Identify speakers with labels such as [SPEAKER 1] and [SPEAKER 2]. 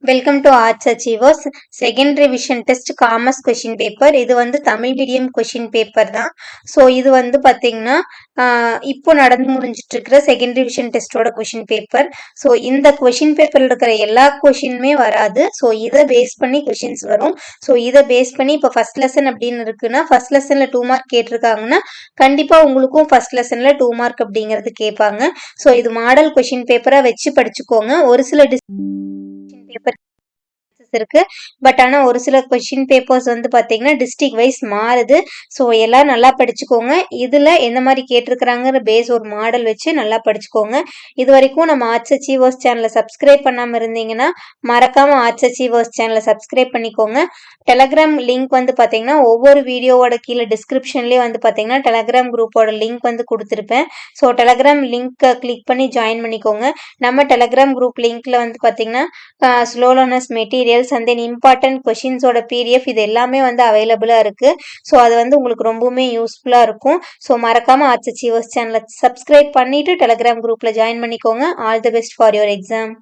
[SPEAKER 1] Welcome to arts achievers second revision test commerce question paper. இது வந்து Tamil medium question paper தான். So இது வந்து பார்த்தீங்கன்னா இப்போ நடந்து முடிஞ்சிட்டு இருக்கிற செகண்ட் ரிவிஷன் டெஸ்ட்டோட கொஷின் பேப்பர். ஸோ இந்த கொஷின் பேப்பரில் இருக்கிற எல்லா கொஷினுமே வராது. ஸோ இதை பேஸ் பண்ணி கொஷின்ஸ் வரும். ஸோ இதை பேஸ் பண்ணி இப்போ ஃபர்ஸ்ட் லெசன் அப்படின்னு இருக்குன்னா ஃபர்ஸ்ட் லெசனில் 2 மார்க் கேட்டிருக்காங்கன்னா கண்டிப்பாக உங்களுக்கும் ஃபர்ஸ்ட் லெசனில் 2 மார்க் அப்படிங்கிறது கேட்பாங்க. ஸோ இது மாடல் கொஷின் பேப்பராக வச்சு படிச்சுக்கோங்க. ஒரு சில பேப்பர் இருக்கு. பட் ஆனா ஒரு சில கொஸ்டின் பேப்பர்ஸ் வந்து பாத்தீங்கன்னா டிஸ்ட்ரிக்ட் வைஸ் மாறுது. ஸோ எல்லாம் நல்லா படிச்சுக்கோங்க. இதுல எந்த மாதிரி கேட்டிருக்கிறாங்கிற பேஸ் ஒரு மாடல் வச்சு நல்லா படிச்சுக்கோங்க. இது வரைக்கும் நம்ம ஆர்ட்ஸ் அச்சீவர்ஸ் சேனலை சப்ஸ்கிரைப் பண்ணாம இருந்தீங்கன்னா மறக்காம ஆர்ட்ஸ் அச்சீவர்ஸ் சேனலை சப்ஸ்கிரைப் பண்ணிக்கோங்க. டெலகிராம் லிங்க் வந்து பாத்தீங்கன்னா ஒவ்வொரு வீடியோவோட கீழே டிஸ்கிரிப்ஷன்லேயே வந்து பாத்தீங்கன்னா டெலகிராம் குரூப்போட லிங்க் வந்து கொடுத்துருப்பேன். ஸோ டெலகிராம் லிங்க்கை கிளிக் பண்ணி ஜாயின் பண்ணிக்கோங்க. நம்ம டெலகிராம் குரூப் லிங்க்ல வந்து பாத்தீங்கன்னா slow learners materials and then important கொஷின்ஸோட பிடிஎஃப் இது எல்லாமே வந்து அவைலபிளா இருக்கு. ஸோ அது வந்து உங்களுக்கு ரொம்பவுமே யூஸ்ஃபுல்லா இருக்கும். ஸோ மறக்காம ஆர்ட்ஸ் அச்சீவர்ஸ் சேனலை சப்ஸ்கிரைப் பண்ணிட்டு டெலகிராம் குரூப்ல ஜாயின் பண்ணிக்கோங்க. All the best for your exam.